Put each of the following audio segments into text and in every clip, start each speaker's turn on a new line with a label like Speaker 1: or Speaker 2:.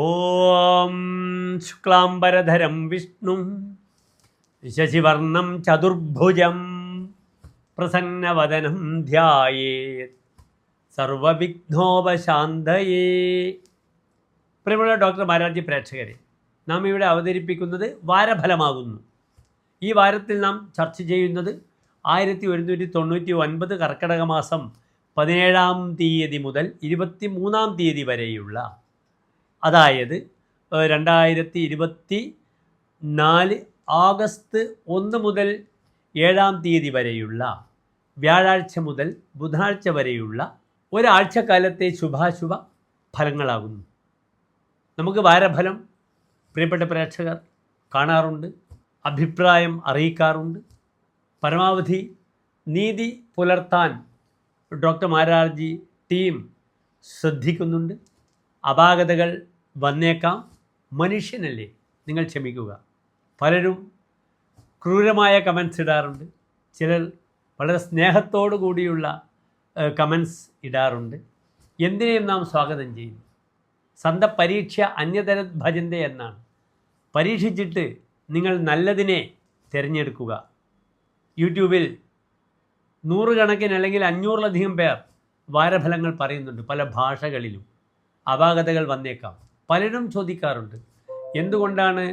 Speaker 1: ഓം ശുക്ലാംബരധരം വിഷ്ണു ശശിവർണം ചതുർഭുജം പ്രസന്നവദനം ധ്യായേത് സർവവിഘ്നോപശാന്തയേ. പ്രിയമുള്ള ഡോക്ടർ മാരാർജി പ്രേക്ഷകരെ, നാം ഇവിടെ അവതരിപ്പിക്കുന്നത് വാരഫലമാകുന്നു. ഈ വാരത്തിൽ നാം ചർച്ച ചെയ്യുന്നത് 1199 കർക്കിടക മാസം 17-ാം തീയതി മുതൽ 23-ാം തീയതി വരെയുള്ള, അതായത് 2024 ഓഗസ്റ്റ് 1 മുതൽ 7-ാം തീയതി വരെയുള്ള, വ്യാഴാഴ്ച മുതൽ ബുധനാഴ്ച വരെയുള്ള ഒരാഴ്ചക്കാലത്തെ ശുഭാശുഭ ഫലങ്ങളാകുന്നു. നമുക്ക് വാരഫലം പ്രിയപ്പെട്ട പ്രേക്ഷകർ കാണാറുണ്ട്, അഭിപ്രായം അറിയിക്കാറുണ്ട്. പരമാവധി നീതി പുലർത്താൻ ഡോക്ടർ മാരാർജി ടീം ശ്രദ്ധിക്കുന്നുണ്ട്. അപാകതകൾ വന്നേക്കാം, മനുഷ്യനല്ലേ, നിങ്ങൾ ക്ഷമിക്കുക. പലരും ക്രൂരമായ കമൻസ് ഇടാറുണ്ട്, ചിലർ വളരെ സ്നേഹത്തോടു കൂടിയുള്ള കമൻസ് ഇടാറുണ്ട്. എന്തിനേയും നാം സ്വാഗതം ചെയ്യുന്നു. സന്ത പരീക്ഷ അന്യതര ഭജന്തെ എന്നാണ്. പരീക്ഷിച്ചിട്ട് നിങ്ങൾ നല്ലതിനെ തിരഞ്ഞെടുക്കുക. യൂട്യൂബിൽ 100 കണക്കിന് അല്ലെങ്കിൽ 500-ലധികം പേർ വാരഫലങ്ങൾ പറയുന്നുണ്ട് പല ഭാഷകളിലും. അപാകതകൾ വന്നേക്കാം. പലരും ചോദിക്കാറുണ്ട്, എന്തുകൊണ്ടാണ്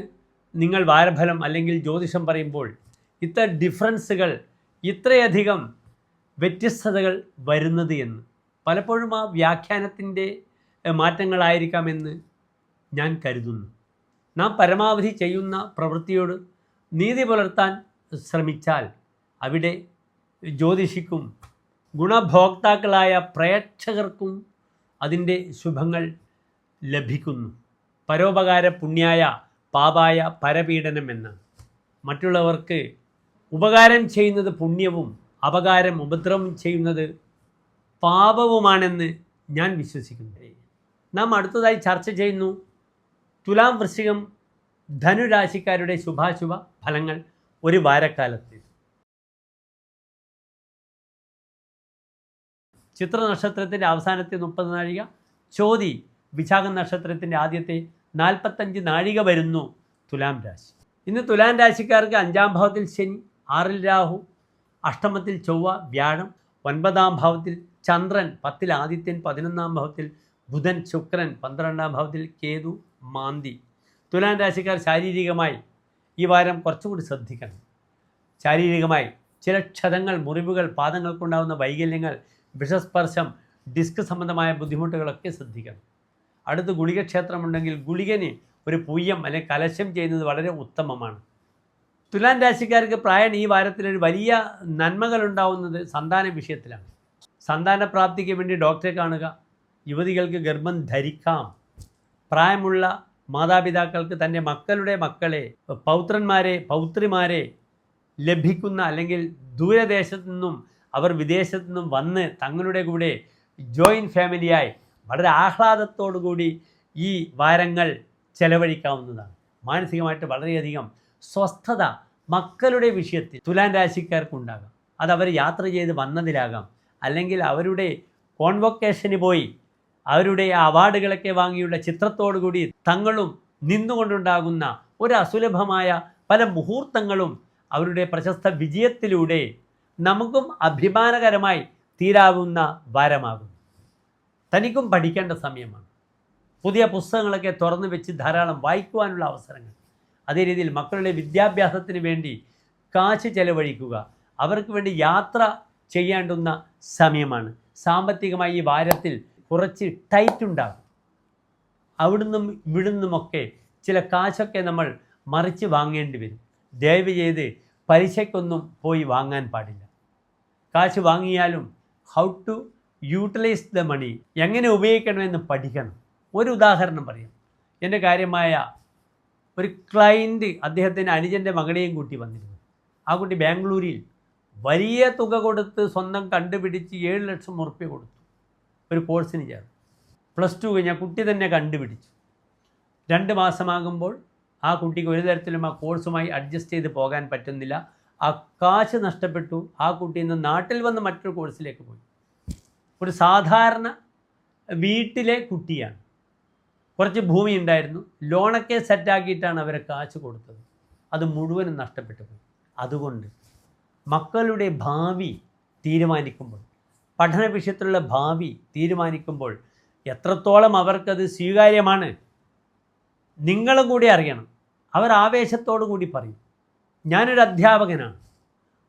Speaker 1: നിങ്ങൾ വാരഫലം അല്ലെങ്കിൽ ജ്യോതിഷം പറയുമ്പോൾ ഇത്ര ഡിഫറൻസുകൾ, ഇത്രയധികം വ്യത്യസ്തതകൾ വരുന്നത് എന്ന്. പലപ്പോഴും ആ വ്യാഖ്യാനത്തിൻ്റെ മാറ്റങ്ങളായിരിക്കാമെന്ന് ഞാൻ കരുതുന്നു. നാം പരമാവധി ചെയ്യുന്ന പ്രവൃത്തിയോട് നീതി പുലർത്താൻ ശ്രമിച്ചാൽ അവിടെ ജ്യോതിഷിക്കും ഗുണഭോക്താക്കളായ പ്രേക്ഷകർക്കും അതിൻ്റെ ശുഭങ്ങൾ ലഭിക്കുന്നു. പരോപകാര പുണ്യായ പാപായ പരപീഡനം എന്ന്. മറ്റുള്ളവർക്ക് ഉപകാരം ചെയ്യുന്നത് പുണ്യവും അപകാരം ഉപദ്രവം ചെയ്യുന്നത് പാപവുമാണെന്ന് ഞാൻ വിശ്വസിക്കുന്നു. നാം അടുത്തതായി ചർച്ച ചെയ്യുന്നു തുലാം, വൃശ്ചികം, ധനുരാശിക്കാരുടെ ശുഭാശുഭ ഫലങ്ങൾ ഒരു വാരക്കാലത്ത്. ചിത്ര നക്ഷത്രത്തിൻ്റെ അവസാനത്തെ 30 നാഴിക, ചോതി വിശാഖം നക്ഷത്രത്തിൻ്റെ ആദ്യത്തെ 45 നാഴിക വരുന്നു തുലാം രാശി. ഇന്ന് തുലാം രാശിക്കാർക്ക് 5-ാം ഭാവത്തിൽ ശനി, 6-ൽ രാഹു, അഷ്ടമത്തിൽ ചൊവ്വ, വ്യാഴം, 9-ാം ഭാവത്തിൽ ചന്ദ്രൻ, 10-ൽ ആദിത്യൻ, 11-ാം ഭാവത്തിൽ ബുധൻ, ശുക്രൻ, 12-ാം ഭാവത്തിൽ കേതു, മാന്തി. തുലാം രാശിക്കാർ ശാരീരികമായി ഈ വാരം കുറച്ചുകൂടി ശ്രദ്ധിക്കണം. ശാരീരികമായി ചില ക്ഷതങ്ങൾ, മുറിവുകൾ, പാദങ്ങൾക്കുണ്ടാകുന്ന വൈകല്യങ്ങൾ, വിഷസ്പർശം, ഡിസ്ക് സംബന്ധമായ ബുദ്ധിമുട്ടുകളൊക്കെ ശ്രദ്ധിക്കണം. അടുത്ത് ഗുളികക്ഷേത്രമുണ്ടെങ്കിൽ ഗുളികന് ഒരു പൂയം അല്ലെങ്കിൽ കലശം ചെയ്യുന്നത് വളരെ ഉത്തമമാണ്. തുലാം രാശിക്കാർക്ക് പ്രായം ഈ വാരത്തിലൊരു വലിയ നന്മകൾ ഉണ്ടാവുന്നത് സന്താന വിഷയത്തിലാണ്. സന്താനപ്രാപ്തിക്ക് വേണ്ടി ഡോക്ടറെ കാണുക. യുവതികൾക്ക് ഗർഭം ധരിക്കാം. പ്രായമുള്ള മാതാപിതാക്കൾക്ക് തൻ്റെ മക്കളുടെ മക്കളെ, പൗത്രന്മാരെ, പൗത്രിമാരെ ലഭിക്കുന്ന, അല്ലെങ്കിൽ ദൂരദേശത്തു നിന്നും അവർ വിദേശത്തു നിന്നും വന്ന് തങ്ങളുടെ കൂടെ ജോയിൻറ്റ് ഫാമിലിയായി വളരെ ആഹ്ലാദത്തോടുകൂടി ഈ വാരങ്ങൾ ചെലവഴിക്കാവുന്നതാണ്. മാനസികമായിട്ട് വളരെയധികം സ്വസ്ഥത മക്കളുടെ വിഷയത്തിൽ തുലാം രാശിക്കാർക്കുണ്ടാകാം. അതവർ യാത്ര ചെയ്ത് വന്നതിലാകാം, അല്ലെങ്കിൽ അവരുടെ കോൺവൊക്കേഷന് പോയി അവരുടെ അവാർഡുകളൊക്കെ വാങ്ങിയുള്ള ചിത്രത്തോടുകൂടി തങ്ങളും നിന്നുകൊണ്ടുണ്ടാകുന്ന ഒരു അസുലഭമായ പല മുഹൂർത്തങ്ങളും അവരുടെ പ്രശസ്ത വിജയത്തിലൂടെ നമുക്കും അഭിമാനകരമായി തീരാവുന്ന വാരമാകും. തനിക്കും പഠിക്കേണ്ട സമയമാണ്. പുതിയ പുസ്തകങ്ങളൊക്കെ തുറന്നു വെച്ച് ധാരാളം വായിക്കുവാനുള്ള അവസരങ്ങൾ. അതേ രീതിയിൽ മക്കളുടെ വിദ്യാഭ്യാസത്തിന് വേണ്ടി കാശ് ചെലവഴിക്കുക. അവർക്ക് വേണ്ടി യാത്ര ചെയ്യേണ്ടുന്ന സമയമാണ്. സാമ്പത്തികമായി ഈ വാരത്തിൽ കുറച്ച് ടൈറ്റ് ഉണ്ടാകും. അവിടുന്നും ഇവിടുന്നുമൊക്കെ ചില കാശൊക്കെ നമ്മൾ മറിച്ച് വാങ്ങേണ്ടി വരും. ദയവ് ചെയ്ത് പലിശയ്ക്കൊന്നും പോയി വാങ്ങാൻ പാടില്ല. കാശ് വാങ്ങിയാലും how to utilise the money, എങ്ങനെ ഉപയോഗിക്കണമെന്ന് പഠിക്കണം. ഒരു ഉദാഹരണം പറയാം. എൻ്റെ കാര്യമായ ഒരു ക്ലയൻറ്റ് അദ്ദേഹത്തിൻ്റെ അനുജൻ്റെ മകളെയും കൂട്ടി വന്നിരുന്നു. ആ കുട്ടി ബാംഗ്ലൂരിൽ വലിയ തുക കൊടുത്ത് സ്വന്തം കണ്ടുപിടിച്ച് 7 ലക്ഷം ഉറുപ്പ്യ കൊടുത്തു ഒരു കോഴ്സിന് ചേർന്നു. +2 കഴിഞ്ഞാൽ കുട്ടി തന്നെ കണ്ടുപിടിച്ചു. 2 മാസമാകുമ്പോൾ ആ കുട്ടിക്ക് ഒരു തരത്തിലും ആ കോഴ്സുമായി അഡ്ജസ്റ്റ് ചെയ്ത് പോകാൻ പറ്റുന്നില്ല. ആ കാശ് നഷ്ടപ്പെട്ടു. ആ കുട്ടി ഇന്ന് നാട്ടിൽ വന്ന് മറ്റൊരു കോഴ്സിലേക്ക് പോയി. ഒരു സാധാരണ വീട്ടിലെ കുട്ടിയാണ്. കുറച്ച് ഭൂമി ഉണ്ടായിരുന്നു, ലോണൊക്കെ സെറ്റാക്കിയിട്ടാണ് അവരെ കാശ് കൊടുത്തത്. അത് മുഴുവനും നഷ്ടപ്പെട്ടു പോയി. അതുകൊണ്ട് മക്കളുടെ ഭാവി തീരുമാനിക്കുമ്പോൾ, പഠന വിഷയത്തിലുള്ള ഭാവി തീരുമാനിക്കുമ്പോൾ എത്രത്തോളം അവർക്കത് സ്വീകാര്യമാണ് നിങ്ങളും കൂടി അറിയണം. അവർ ആവേശത്തോടു കൂടി പറയും, ഞാനൊരു അധ്യാപകനാണ്,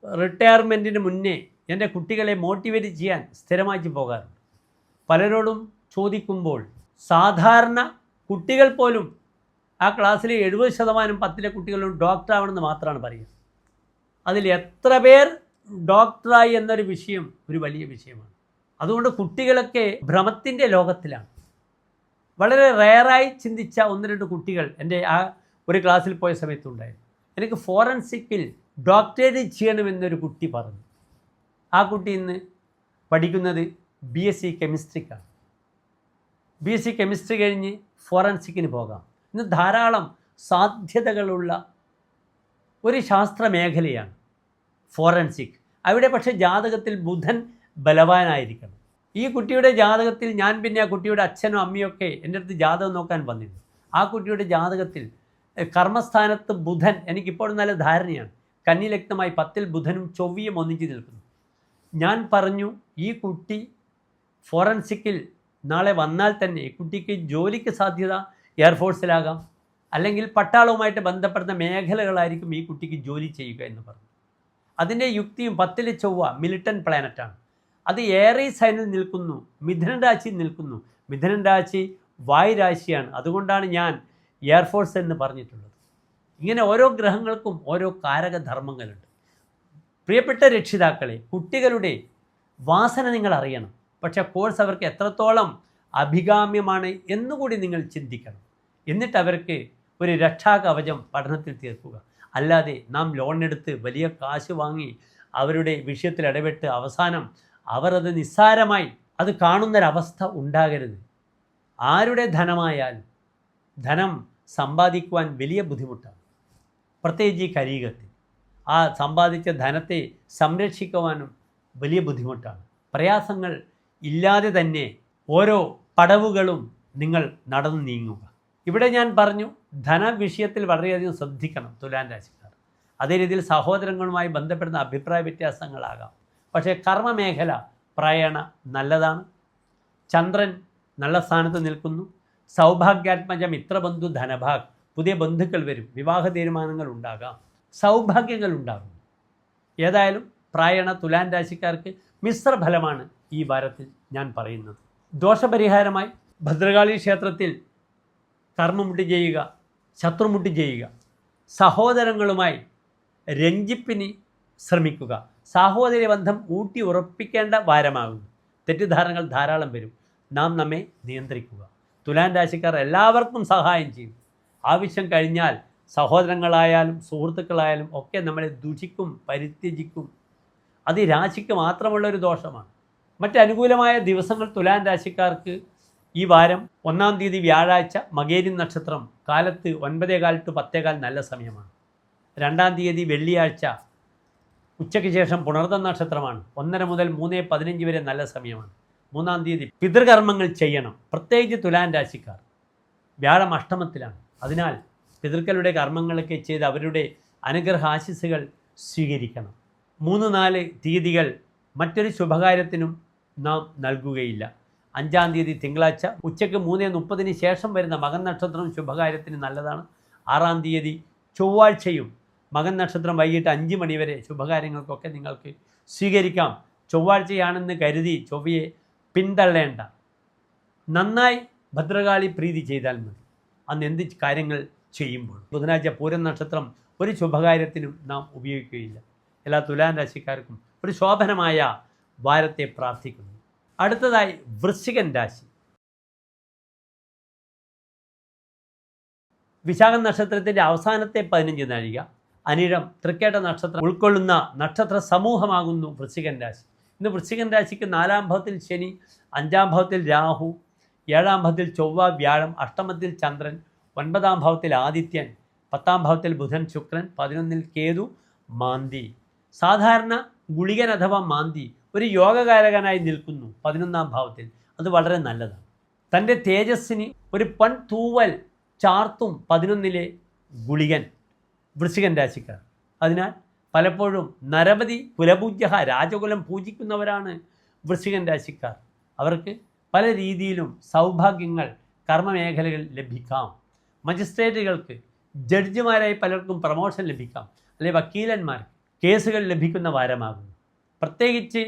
Speaker 1: റിട്ടയർമെൻറ്റിന് മുന്നേ എൻ്റെ കുട്ടികളെ മോട്ടിവേറ്റ് ചെയ്യാൻ സ്ഥിരമായിട്ട് പോകാറുണ്ട്. പലരോടും ചോദിക്കുമ്പോൾ സാധാരണ കുട്ടികൾ പോലും ആ ക്ലാസ്സിലെ 70% 10 കുട്ടികളും ഡോക്ടറാവണമെന്ന് മാത്രമാണ് പറയുക. അതിൽ എത്ര പേർ ഡോക്ടറായി എന്നൊരു വിഷയം ഒരു വലിയ വിഷയമാണ്. അതുകൊണ്ട് കുട്ടികളൊക്കെ ഭ്രമത്തിൻ്റെ ലോകത്തിലാണ്. വളരെ റെയറായി ചിന്തിച്ച 1-2 കുട്ടികൾ എൻ്റെ ആ ഒരു ക്ലാസ്സിൽ പോയ സമയത്തുണ്ടായിരുന്നു. എനിക്ക് ഫോറൻസിക്കിൽ ഡോക്ടറേറ്റ് ചെയ്യണമെന്നൊരു കുട്ടി പറഞ്ഞു. ആ കുട്ടി ഇന്ന് പഠിക്കുന്നത് BSc കെമിസ്ട്രിക്കാണ്. BSc കെമിസ്ട്രി കഴിഞ്ഞ് ഫോറൻസിക്കിന് പോകാം. ഇന്ന് ധാരാളം സാധ്യതകളുള്ള ഒരു ശാസ്ത്ര മേഖലയാണ് ഫോറൻസിക്. അവിടെ പക്ഷേ ജാതകത്തിൽ ബുധൻ ബലവാനായിരിക്കണം. ഈ കുട്ടിയുടെ ജാതകത്തിൽ ഞാൻ പിന്നെ ആ കുട്ടിയുടെ അച്ഛനും അമ്മയൊക്കെ എൻ്റെ അടുത്ത് ജാതകം നോക്കാൻ വന്നിരുന്നു. ആ കുട്ടിയുടെ ജാതകത്തിൽ കർമ്മസ്ഥാനത്ത് ബുധൻ, എനിക്കിപ്പോഴും നല്ല ധാരണയാണ്, കന്നിലഗ്നമായി 10-ൽ ബുധനും ചൊവ്വയും ഒന്നിച്ച് നിൽക്കുന്നു. ഞാൻ പറഞ്ഞു, ഈ കുട്ടി ഫോറൻസിക്കിൽ നാളെ വന്നാൽ തന്നെ ഈ കുട്ടിക്ക് ജോലിക്ക് സാധ്യത എയർഫോഴ്സിലാകാം, അല്ലെങ്കിൽ പട്ടാളവുമായിട്ട് ബന്ധപ്പെടുന്ന മേഖലകളായിരിക്കും ഈ കുട്ടിക്ക് ജോലി ചെയ്യുക എന്ന് പറഞ്ഞു. അതിൻ്റെ യുക്തിയും 10-ൽ ചൊവ്വ മിലിറ്റൻ പ്ലാനറ്റാണ്. അത് ഏറീസ് സൈനിൽ നിൽക്കുന്നു, മിഥുനൻ രാശിയിൽ നിൽക്കുന്നു. മിഥുനൻ രാശി വായു രാശിയാണ്. അതുകൊണ്ടാണ് ഞാൻ എയർഫോഴ്സ് എന്ന് പറഞ്ഞിട്ടുള്ളത്. ഇങ്ങനെ ഓരോ ഗ്രഹങ്ങൾക്കും ഓരോ കാരകധർമ്മങ്ങളുണ്ട്. പ്രിയപ്പെട്ട രക്ഷിതാക്കളെ, കുട്ടികളുടെ വാസന നിങ്ങൾ അറിയണം. പക്ഷേ കോഴ്സ് അവർക്ക് എത്രത്തോളം അഭികാമ്യമാണ് എന്നുകൂടി നിങ്ങൾ ചിന്തിക്കണം. എന്നിട്ട് അവർക്ക് ഒരു രക്ഷാകവചം പഠനത്തിൽ തീർക്കുക. അല്ലാതെ നാം ലോൺ എടുത്ത് വലിയ കാശ് വാങ്ങി അവരുടെ വിഷയത്തിൽ ഇടപെട്ട് അവസാനം അവർ അത് നിസ്സാരമായി അത് കാണുന്നൊരവസ്ഥ ഉണ്ടാകരുത്. ആരുടെ ധനമായാലും ധനം സമ്പാദിക്കുവാൻ വലിയ ബുദ്ധിമുട്ടാണ്, പ്രത്യേകിച്ച് ഈ കലിയുഗത്തിൽ. ആ സമ്പാദിച്ച ധനത്തെ സംരക്ഷിക്കുവാനും വലിയ ബുദ്ധിമുട്ടാണ്. പ്രയാസങ്ങൾ ഇല്ലാതെ തന്നെ ഓരോ പടവുകളും നിങ്ങൾ നടന്നു നീങ്ങുക. ഇവിടെ ഞാൻ പറഞ്ഞു, ധനവിഷയത്തിൽ വളരെയധികം ശ്രദ്ധിക്കണം തുലാൻ രാശിക്കാർ. അതേ രീതിയിൽ സഹോദരങ്ങളുമായി ബന്ധപ്പെടുന്ന അഭിപ്രായ വ്യത്യാസങ്ങളാകാം. പക്ഷേ കർമ്മമേഖല പ്രായണ നല്ലതാണ്. ചന്ദ്രൻ നല്ല സ്ഥാനത്ത് നിൽക്കുന്നു. സൗഭാഗ്യാത്മജ മിത്രബന്ധു ധനഭാഗ്, പുതിയ ബന്ധുക്കൾ വരും, വിവാഹ തീരുമാനങ്ങൾ ഉണ്ടാകാം, സൗഭാഗ്യങ്ങൾ ഉണ്ടാകും. ഏതായാലും പ്രായണ തുലാൻ രാശിക്കാർക്ക് മിശ്രഫലമാണ് ഈ വാരത്തിൽ ഞാൻ പറയുന്നത്. ദോഷപരിഹാരമായി ഭദ്രകാളി ക്ഷേത്രത്തിൽ കർമ്മമുട്ടി ചെയ്യുക, ശത്രുമുട്ടി ചെയ്യുക, സഹോദരങ്ങളുമായി രഞ്ജിപ്പിന് ശ്രമിക്കുക. സാഹോദര്യ ബന്ധം ഊട്ടി ഉറപ്പിക്കേണ്ട വാരമാകുന്നു. തെറ്റിദ്ധാരണകൾ ധാരാളം വരും. നാം നമ്മെ നിയന്ത്രിക്കുക. തുലാൻ രാശിക്കാർ എല്ലാവർക്കും സഹായം ചെയ്യും. ആവശ്യം കഴിഞ്ഞാൽ സഹോദരങ്ങളായാലും സുഹൃത്തുക്കളായാലും ഒക്കെ നമ്മളെ ദുഷിക്കും, പരിത്യജിക്കും. അത് ഈ രാശിക്ക് മാത്രമുള്ളൊരു ദോഷമാണ്. മറ്റനുകൂലമായ ദിവസങ്ങൾ തുലാൻ രാശിക്കാർക്ക് ഈ വാരം 1-ാം തീയതി വ്യാഴാഴ്ച മകേരി നക്ഷത്രം കാലത്ത് 9:15 to 10:15 നല്ല സമയമാണ്. 2-ാം തീയതി വെള്ളിയാഴ്ച ഉച്ചയ്ക്ക് ശേഷം പുണർദം നക്ഷത്രമാണ്. 1:30 മുതൽ 3:15 വരെ നല്ല സമയമാണ്. 3-ാം തീയതി പിതൃകർമ്മങ്ങൾ ചെയ്യണം. പ്രത്യേകിച്ച് തുലാൻ രാശിക്കാർ. വ്യാഴം അഷ്ടമത്തിലാണ്. അതിനാൽ പിതൃക്കളുടെ കർമ്മങ്ങളൊക്കെ ചെയ്ത് അവരുടെ അനുഗ്രഹാശിസുകൾ സ്വീകരിക്കണം. 3-4 തീയതികൾ മറ്റൊരു ശുഭകാര്യത്തിനും നാം നൽകുകയില്ല. 5-ാം തീയതി തിങ്കളാഴ്ച ഉച്ചയ്ക്ക് 3:30 ശേഷം വരുന്ന മകൻ നക്ഷത്രം ശുഭകാര്യത്തിന് നല്ലതാണ്. 6-ാം തീയതി ചൊവ്വാഴ്ചയും മകൻ നക്ഷത്രം വൈകിട്ട് 5 മണി വരെ ശുഭകാര്യങ്ങൾക്കൊക്കെ നിങ്ങൾക്ക് സ്വീകരിക്കാം. ചൊവ്വാഴ്ചയാണെന്ന് കരുതി ചൊവ്വയെ പിന്തള്ളേണ്ട. നന്നായി ഭദ്രകാളി പ്രീതി ചെയ്താൽ മതി. അന്ന് എന്ത് കാര്യങ്ങൾ ചെയ്യുമ്പോൾ ബുധനാഴ്ച പൂരം നക്ഷത്രം ഒരു ശുഭകാര്യത്തിനും നാം ഉപയോഗിക്കുകയില്ല. എല്ലാ തുലാൻ രാശിക്കാർക്കും ഒരു ശോഭനമായ വാരത്തെ പ്രാർത്ഥിക്കുന്നു. അടുത്തതായി വൃശ്ചികൻ രാശി. വിശാഖം നക്ഷത്രത്തിൻ്റെ അവസാനത്തെ 15 നാഴിക അനിഴം തൃക്കേട്ട നക്ഷത്രം ഉൾക്കൊള്ളുന്ന നക്ഷത്ര സമൂഹമാകുന്നു വൃശ്ചികൻ രാശി. ഇന്ന് വൃശ്ചികൻ രാശിക്ക് 4-ാം ഭാവത്തിൽ ശനി, 5-ാം ഭാവത്തിൽ രാഹു, 7-ാം ഭാവത്തിൽ ചൊവ്വ വ്യാഴം, അഷ്ടമത്തിൽ ചന്ദ്രൻ, 9-ാം ഭാവത്തിൽ ആദിത്യൻ, 10-ാം ഭാവത്തിൽ ബുധൻ ശുക്രൻ, 11-ൽ കേതു, മാന്തി. സാധാരണ ഗുളികൻ അഥവാ മാന്തി ഒരു യോഗകാരകനായി നിൽക്കുന്നു 11-ാം ഭാവത്തിൽ. അത് വളരെ നല്ലതാണ്. തൻ്റെ തേജസ്സിന് ഒരു തൂവൽ ചാർത്തും 11 ഗുളികൻ വൃശ്ചികൻ രാശിക്കാർ. അതിനാൽ പലപ്പോഴും നരപതി കുലപൂജ്യ രാജകുലം പൂജിക്കുന്നവരാണ് വൃശ്ചികൻ രാശിക്കാർ. അവർക്ക് പല രീതിയിലും സൗഭാഗ്യങ്ങൾ കർമ്മമേഖലകൾ ലഭിക്കാം. മജിസ്ട്രേറ്റുകൾക്ക്, ജഡ്ജിമാരായി പലർക്കും പ്രമോഷൻ ലഭിക്കാം. അല്ലെങ്കിൽ വക്കീലന്മാർക്ക് കേസുകൾ ലഭിക്കുന്ന വാരമാകുന്നു. പ്രത്യേകിച്ച്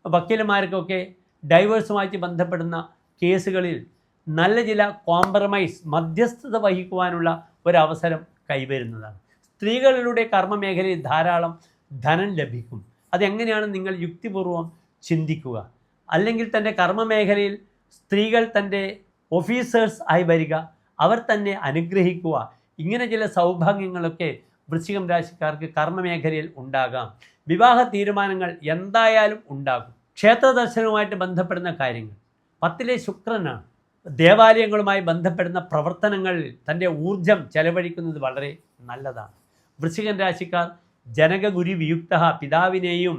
Speaker 1: വക്കീലന്മാർക്കൊക്കെ ഡൈവേഴ്സുമായിട്ട് ബന്ധപ്പെടുന്ന കേസുകളിൽ നല്ല ചില കോംപ്രമൈസ് മധ്യസ്ഥത വഹിക്കുവാനുള്ള ഒരവസരം കൈവരുന്നതാണ്. സ്ത്രീകളിലൂടെ കർമ്മമേഖലയിൽ ധാരാളം ധനം ലഭിക്കും. അതെങ്ങനെയാണ് നിങ്ങൾ യുക്തിപൂർവം ചിന്തിക്കുക. അല്ലെങ്കിൽ തൻ്റെ കർമ്മമേഖലയിൽ സ്ത്രീകൾ തൻ്റെ ഓഫീസേഴ്സ് ആയി വരിക, അവർ തന്നെ അനുഗ്രഹിക്കുക. ഇങ്ങനെ ചില സൗഭാഗ്യങ്ങളൊക്കെ വൃശ്ചികം രാശിക്കാർക്ക് കർമ്മമേഖലയിൽ ഉണ്ടാകാം. വിവാഹ തീരുമാനങ്ങൾ എന്തായാലും ഉണ്ടാകും. ക്ഷേത്ര ദർശനവുമായിട്ട് ബന്ധപ്പെടുന്ന കാര്യങ്ങൾ, 10 ശുക്രനാണ്. ദേവാലയങ്ങളുമായി ബന്ധപ്പെടുന്ന പ്രവർത്തനങ്ങളിൽ തൻ്റെ ഊർജം ചെലവഴിക്കുന്നത് വളരെ നല്ലതാണ്. വൃശ്ചികൻ രാശിക്കാർ ജനക ഗുരു വിയുക്ത, പിതാവിനെയും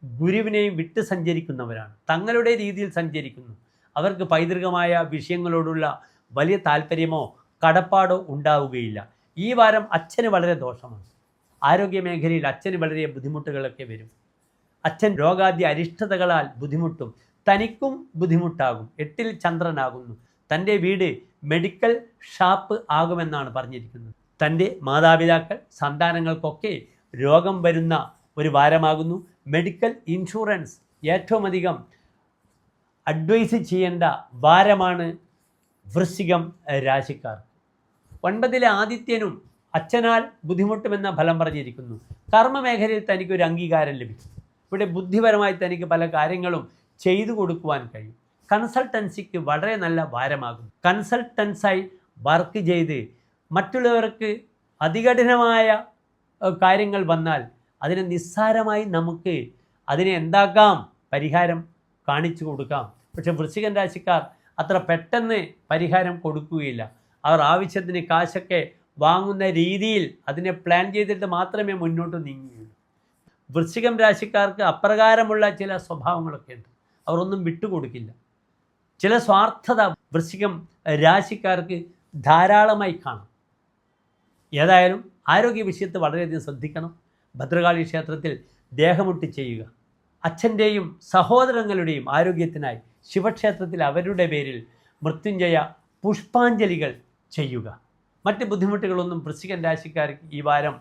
Speaker 1: ഗുരുവിനെയും വിട്ട് സഞ്ചരിക്കുന്നവരാണ്. തങ്ങളുടെ രീതിയിൽ സഞ്ചരിക്കുന്നു. അവർക്ക് പൈതൃകമായ വിഷയങ്ങളോടുള്ള വലിയ താല്പര്യമോ കടപ്പാടോ ഉണ്ടാവുകയില്ല. ഈ വാരം അച്ഛന് വളരെ ദോഷമാണ്. ആരോഗ്യമേഖലയിൽ അച്ഛന് വളരെ ബുദ്ധിമുട്ടുകളൊക്കെ വരും. അച്ഛൻ രോഗാദി അരിഷ്ടതകളാൽ ബുദ്ധിമുട്ടും. തനിക്കും ബുദ്ധിമുട്ടാകും. 8 ചന്ദ്രനാകുന്നു. തൻ്റെ വീട് മെഡിക്കൽ ഷാപ്പ് ആകുമെന്നാണ് പറഞ്ഞിരിക്കുന്നത്. തൻ്റെ മാതാപിതാക്കൾ, സന്താനങ്ങൾക്കൊക്കെ രോഗം വരുന്ന ഒരു വാരമാകുന്നു. മെഡിക്കൽ ഇൻഷുറൻസ് ഏറ്റവും അധികം അഡ്വൈസ് ചെയ്യേണ്ട വാരമാണ് വൃശ്ചികം രാശിക്കാർ. 9 ആദിത്യനും അച്ഛനാൽ ബുദ്ധിമുട്ടുമെന്ന ഫലം പറഞ്ഞിരിക്കുന്നു. കർമ്മമേഖലയിൽ തനിക്കൊരു അംഗീകാരം ലഭിക്കും. ഇവിടെ ബുദ്ധിപരമായി തനിക്ക് പല കാര്യങ്ങളും ചെയ്തു കൊടുക്കുവാൻ കഴിയും. കൺസൾട്ടൻസിക്ക് വളരെ നല്ല വാരമാകും. കൺസൾട്ടൻസായി വർക്ക് ചെയ്ത് മറ്റുള്ളവർക്ക് അതികഠിനമായ കാര്യങ്ങൾ വന്നാൽ അതിനെ നിസ്സാരമായി നമുക്ക് അതിനെ എന്താക്കാം, പരിഹാരം കാണിച്ചു കൊടുക്കാം. പക്ഷെ വൃശ്ചികൻ രാശിക്കാർ അത്ര പെട്ടെന്ന് പരിഹാരം കൊടുക്കുകയില്ല. അവർ ആവശ്യത്തിന് കാശൊക്കെ വാങ്ങുന്ന രീതിയിൽ അതിനെ പ്ലാൻ ചെയ്തിട്ട് മാത്രമേ മുന്നോട്ട് നീങ്ങുകയുള്ളൂ. വൃശ്ചികം രാശിക്കാർക്ക് അപ്രകാരമുള്ള ചില സ്വഭാവങ്ങളൊക്കെ ഉണ്ട്. അവരൊന്നും വിട്ടുകൊടുക്കില്ല. ചില സ്വാർത്ഥത വൃശ്ചികം രാശിക്കാർക്ക് ധാരാളമായി കാണാം. ഏതായാലും ആരോഗ്യ വിഷയത്തിൽ വളരെയധികം ശ്രദ്ധിക്കണം. ഭദ്രകാളി ക്ഷേത്രത്തിൽ ദേഹമുട്ടി ചെയ്യുക. അച്ഛൻ്റെയും സഹോദരങ്ങളുടെയും ആരോഗ്യത്തിനായി ശിവക്ഷേത്രത്തിൽ അവരുടെ പേരിൽ മൃത്യുഞ്ജയ പുഷ്പാഞ്ജലികൾ ചെയ്യുക. മറ്റ് ബുദ്ധിമുട്ടുകളൊന്നും വൃശ്ചികൻ രാശിക്കാർക്ക് ഈ വാരം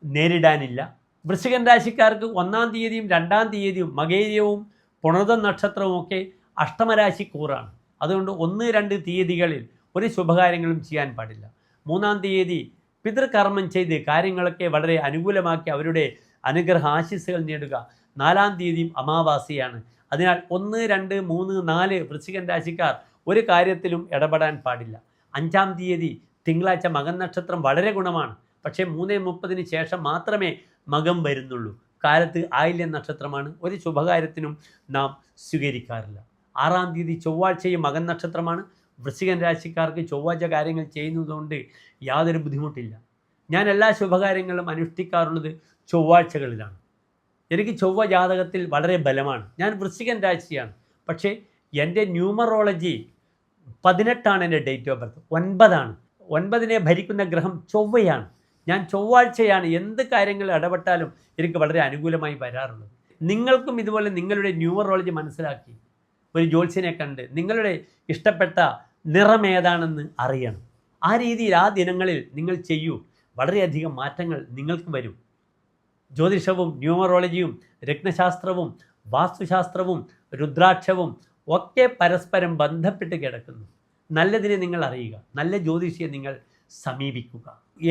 Speaker 1: നേരിടാനില്ല. വൃശ്ചികൻ രാശിക്കാർക്ക് 1-ാം തീയതിയും 2-ാം തീയതിയും മകേര്യവും പുണർദം നക്ഷത്രവും ഒക്കെ അഷ്ടമരാശി കൂറാണ്. അതുകൊണ്ട് 1-2 തീയതികളിൽ ഒരു ശുഭകാര്യങ്ങളും ചെയ്യാൻ പാടില്ല. 3-ാം തീയതി പിതൃകർമ്മം ചെയ്ത് കാര്യങ്ങളൊക്കെ വളരെ അനുകൂലമാക്കി അവരുടെ അനുഗ്രഹ ആശീസ്സുകൾ നേടുക. 4-ാം തീയതിയും അമാവാസിയാണ്. അതിനാൽ 1, 2, 3, 4 വൃശ്ചികൻ രാശിക്കാർ ഒരു കാര്യത്തിലും ഇടപെടാൻ പാടില്ല. 5-ാം തീയതി തിങ്കളാഴ്ച മകൻ നക്ഷത്രം വളരെ ഗുണമാണ്. പക്ഷേ 3:30 ശേഷം മാത്രമേ മകം വരുന്നുള്ളൂ. കാലത്ത് ആയില്യം നക്ഷത്രമാണ്. ഒരു ശുഭകാര്യത്തിനും നാം സ്വീകരിക്കാറില്ല. 6-ാം തീയതി ചൊവ്വാഴ്ചയും മകൻ നക്ഷത്രമാണ്. വൃശ്ചികൻ രാശിക്കാർക്ക് ചൊവ്വാഴ്ച കാര്യങ്ങൾ ചെയ്യുന്നതുകൊണ്ട് യാതൊരു ബുദ്ധിമുട്ടില്ല. ഞാൻ എല്ലാ ശുഭകാര്യങ്ങളും അനുഷ്ഠിക്കാറുള്ളത് ചൊവ്വാഴ്ചകളിലാണ്. എനിക്ക് ചൊവ്വ ജാതകത്തിൽ വളരെ ബലമാണ്. ഞാൻ വൃശ്ചികൻ രാശിയാണ്. പക്ഷേ എൻ്റെ ന്യൂമറോളജി 18 എൻ്റെ ഡേറ്റ് ഓഫ് ബർത്ത്. 9 9നെ ഭരിക്കുന്ന ഗ്രഹം ചൊവ്വയാണ്. ഞാൻ ചൊവ്വാഴ്ചയാണ് എന്ത് കാര്യങ്ങൾ ഇടപെട്ടാലും എനിക്ക് വളരെ അനുകൂലമായി വരാറുള്ളത്. നിങ്ങൾക്കും ഇതുപോലെ നിങ്ങളുടെ ന്യൂമറോളജി മനസ്സിലാക്കി ഒരു ജ്യോത്സ്യനെ കണ്ട് നിങ്ങളുടെ ഇഷ്ടപ്പെട്ട നിറം ഏതാണെന്ന് അറിയണം. ആ രീതിയിൽ ആ ദിനങ്ങളിൽ നിങ്ങൾ ചെയ്യൂ. വളരെയധികം മാറ്റങ്ങൾ നിങ്ങൾക്ക് വരും. ജ്യോതിഷവും ന്യൂമറോളജിയും രത്നശാസ്ത്രവും വാസ്തുശാസ്ത്രവും രുദ്രാക്ഷവും ഒക്കെ പരസ്പരം ബന്ധപ്പെട്ട് കിടക്കുന്നു. നല്ലതിനെ നിങ്ങൾ അറിയുക. നല്ല ജ്യോതിഷിയെ നിങ്ങൾ സമീപിക്കുക.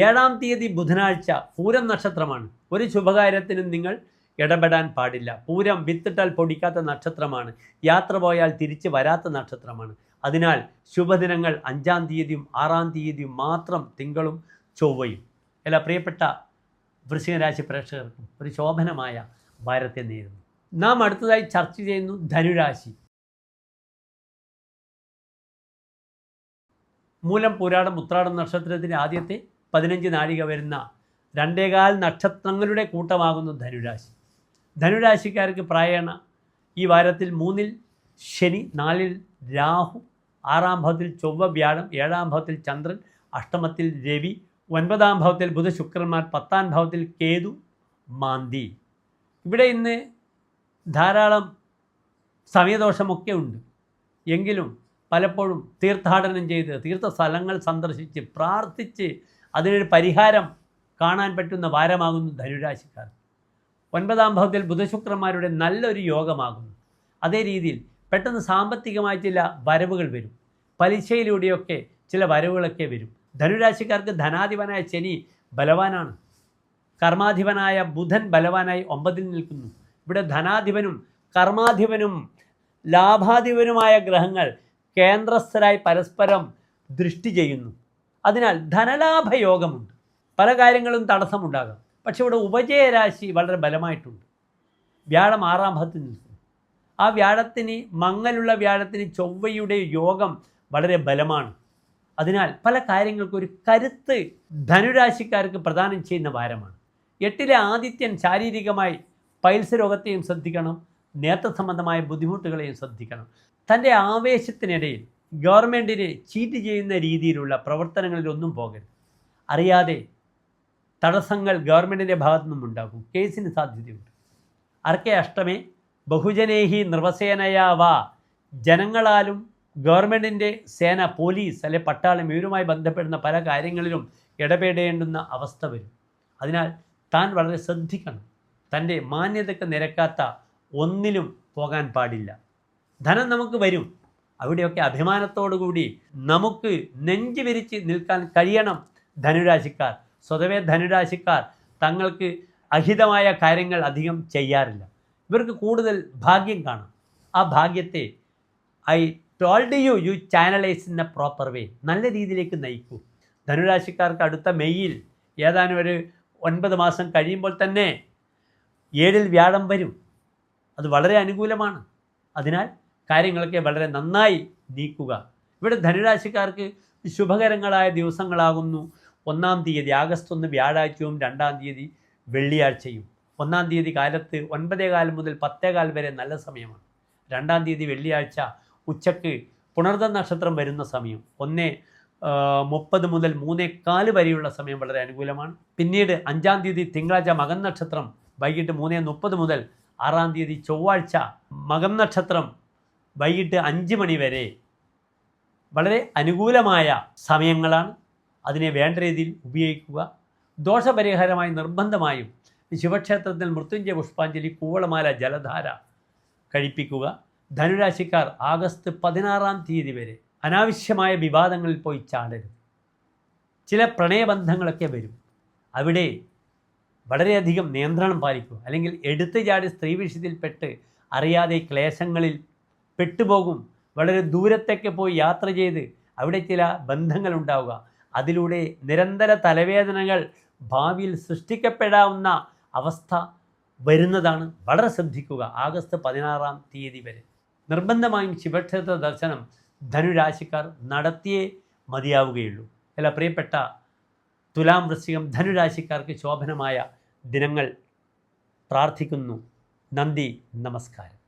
Speaker 1: 7-ാം തീയതി ബുധനാഴ്ച പൂരം നക്ഷത്രമാണ്. ഒരു ശുഭകാര്യത്തിനും നിങ്ങൾ ഇടപെടാൻ പാടില്ല. പൂരം വിത്തിട്ടാൽ പൊടിക്കാത്ത നക്ഷത്രമാണ്. യാത്ര പോയാൽ തിരിച്ച് വരാത്ത നക്ഷത്രമാണ്. അതിനാൽ ശുഭദിനങ്ങൾ 5-ാം തീയതിയും 6-ാം തീയതിയും മാത്രം, തിങ്കളും ചൊവ്വയും. എല്ലാ പ്രിയപ്പെട്ട വൃശ്ചിക രാശി പ്രേക്ഷകർക്കും ഒരു ശോഭനമായ വാരത്തെ നേരുന്നു. നാം അടുത്തതായി ചർച്ച ചെയ്യുന്നു ധനുരാശി. മൂലം, പൂരാടം, ഉത്രാടം നക്ഷത്രത്തിൻ്റെ ആദ്യത്തെ 15 നാഴിക വരുന്ന 2.25 നക്ഷത്രങ്ങളുടെ കൂട്ടമാകുന്നു ധനുരാശി. ധനുരാശിക്കാർക്ക് പ്രായേണ ഈ വാരത്തിൽ 3-ൽ ശനി, 4-ൽ രാഹു, 6-ാം ഭാവത്തിൽ ചൊവ്വ വ്യാഴം, 7-ാം ഭാവത്തിൽ ചന്ദ്രൻ, അഷ്ടമത്തിൽ രവി, 9-ാം ഭാവത്തിൽ ബുധ ശുക്രന്മാർ, 10-ാം ഭാവത്തിൽ കേതു മാന്തി. ഇവിടെ ഇന്ന് ധാരാളം സമയദോഷമൊക്കെ ഉണ്ട്. എങ്കിലും പലപ്പോഴും തീർത്ഥാടനം ചെയ്ത് തീർത്ഥസ്ഥലങ്ങൾ സന്ദർശിച്ച് പ്രാർത്ഥിച്ച് അതിനൊരു പരിഹാരം കാണാൻ പറ്റുന്ന വാരമാകുന്നു ധനുരാശിക്കാർ. 9-ാം ഭാവത്തിൽ ബുധശുക്രന്മാരുടെ നല്ലൊരു യോഗമാകുന്നു. അതേ രീതിയിൽ പെട്ടെന്ന് സാമ്പത്തികമായി ചില വരവുകൾ വരും. പലിശയിലൂടെയൊക്കെ ചില വരവുകളൊക്കെ വരും. ധനുരാശിക്കാർക്ക് ധനാധിപനായ ശനി ബലവാനാണ്. കർമാധിപനായ ബുധൻ ബലവാനായി 9-ൽ നിൽക്കുന്നു. ഇവിടെ ധനാധിപനും കർമാധിപനും ലാഭാധിപനുമായ ഗ്രഹങ്ങൾ കേന്ദ്രസ്ഥരായി പരസ്പരം ദൃഷ്ടി ചെയ്യുന്നു. അതിനാൽ ധനലാഭയോഗമുണ്ട്. പല കാര്യങ്ങളും തടസ്സമുണ്ടാകാം. പക്ഷെ ഇവിടെ ഉപജയരാശി വളരെ ബലമായിട്ടുണ്ട്. വ്യാഴം 6-ാം ഭാവത്തിൽ നിൽക്കുന്നു. ആ വ്യാഴത്തിന് മങ്ങലുള്ള വ്യാഴത്തിന് ചൊവ്വയുടെ യോഗം വളരെ ബലമാണ്. അതിനാൽ പല കാര്യങ്ങൾക്കും ഒരു കരുത്ത് ധനുരാശിക്കാർക്ക് പ്രദാനം ചെയ്യുന്ന വാരമാണ്. 8-ലെ ആദിത്യൻ ശാരീരികമായി പൈൽസ് രോഗത്തെയും ശ്രദ്ധിക്കണം, നേത്ര സംബന്ധമായ ബുദ്ധിമുട്ടുകളെയും ശ്രദ്ധിക്കണം. തൻ്റെ ആവേശത്തിനിടയിൽ ഗവൺമെൻറ്റിനെ ചീറ്റ് ചെയ്യുന്ന രീതിയിലുള്ള പ്രവർത്തനങ്ങളിലൊന്നും പോകരുത്. അറിയാതെ തടസ്സങ്ങൾ ഗവൺമെൻറ്റിൻ്റെ ഭാഗത്തു നിന്നും ഉണ്ടാകും. കേസിന് സാധ്യതയുണ്ട്. അർക്കെ അഷ്ടമേ ബഹുജനേഹി നൃവസേനയാവ. ജനങ്ങളാലും ഗവൺമെൻറ്റിൻ്റെ സേന, പോലീസ് അല്ലെ പട്ടാളം ഇവരുമായി ബന്ധപ്പെടുന്ന പല കാര്യങ്ങളിലും ഇടപെടേണ്ടുന്ന അവസ്ഥ വരും. അതിനാൽ താൻ വളരെ ശ്രദ്ധിക്കണം. തൻ്റെ മാന്യതയ്ക്ക് നിരക്കാത്ത ഒന്നിലും പോകാൻ പാടില്ല. ധനം നമുക്ക് വരും. അവിടെയൊക്കെ അഭിമാനത്തോടുകൂടി നമുക്ക് നെഞ്ചു വിരിച്ച് നിൽക്കാൻ കഴിയണം ധനുരാശിക്കാർ. സ്വതവേ ധനുരാശിക്കാർ തങ്ങൾക്ക് അഹിതമായ കാര്യങ്ങൾ അധികം ചെയ്യാറില്ല. ഇവർക്ക് കൂടുതൽ ഭാഗ്യം കാണാം. ആ ഭാഗ്യത്തെ I told you channelise in a proper way, നല്ല രീതിയിലേക്ക് നയിക്കൂ. ധനുരാശിക്കാർക്ക് അടുത്ത മെയ്യിൽ ഏതാനും ഒരു 9 മാസം കഴിയുമ്പോൾ തന്നെ 7-ൽ വ്യാഴം വരും. അത് വളരെ അനുകൂലമാണ്. അതിനാൽ കാര്യങ്ങളൊക്കെ വളരെ നന്നായി നീക്കുക. ഇവിടെ ധനുരാശിക്കാർക്ക് ശുഭകരങ്ങളായ ദിവസങ്ങളാകുന്നു 1-ാം തീയതി ആഗസ്റ്റ് 1 വ്യാഴാഴ്ചയും 2-ാം തീയതി വെള്ളിയാഴ്ചയും. 1-ാം തീയതി കാലത്ത് 9:15 മുതൽ 10:15 വരെ നല്ല സമയമാണ്. 2-ാം തീയതി വെള്ളിയാഴ്ച ഉച്ചയ്ക്ക് പുണർദം നക്ഷത്രം വരുന്ന സമയം 1:30 മുതൽ 3:15 വരെയുള്ള സമയം വളരെ അനുകൂലമാണ്. പിന്നീട് 5-ാം തീയതി തിങ്കളാഴ്ച മകം നക്ഷത്രം വൈകിട്ട് 3:30 മുതൽ 6-ാം തീയതി ചൊവ്വാഴ്ച മകം നക്ഷത്രം വൈകിട്ട് 5 മണി വരെ വളരെ അനുകൂലമായ സമയങ്ങളാണ്. അതിനെ വേണ്ട രീതിയിൽ ഉപയോഗിക്കുക. ദോഷപരിഹാരമായി നിർബന്ധമായും ശിവക്ഷേത്രത്തിൽ മൃത്യുഞ്ജയ പുഷ്പാഞ്ജലി, കൂവളമാല, ജലധാര കഴിപ്പിക്കുക. ധനുരാശിക്കാർ ആഗസ്റ്റ് 16-ാം തീയതി വരെ അനാവശ്യമായ വിവാദങ്ങളിൽ പോയി ചാടരുത്. ചില പ്രണയബന്ധങ്ങളൊക്കെ വരും. അവിടെ വളരെയധികം നിയന്ത്രണം പാലിക്കുക. അല്ലെങ്കിൽ എടുത്തു ചാടി സ്ത്രീ വിഷയത്തിൽപ്പെട്ട് അറിയാതെ ക്ലേശങ്ങളിൽ പെട്ടുപോകും. വളരെ ദൂരത്തേക്ക് പോയി യാത്ര ചെയ്ത് അവിടെ ചില ബന്ധങ്ങളുണ്ടാവുക. അതിലൂടെ നിരന്തര തലവേദനകൾ ഭാവിയിൽ സൃഷ്ടിക്കപ്പെടാവുന്ന അവസ്ഥ വരുന്നതാണ്. വളരെ ശ്രദ്ധിക്കുക. ആഗസ്റ്റ് 16-ാം തീയതി വരെ നിർബന്ധമായും ശിവക്ഷേത്ര ദർശനം ധനുരാശിക്കാർ നടത്തിയേ മതിയാവുകയുള്ളൂ. എല്ലാ പ്രിയപ്പെട്ട തുലാം, വൃശ്ചികം, ധനുരാശിക്കാർക്ക് ശോഭനമായ ദിനങ്ങൾ പ്രാർത്ഥിക്കുന്നു. നന്ദി, നമസ്കാരം.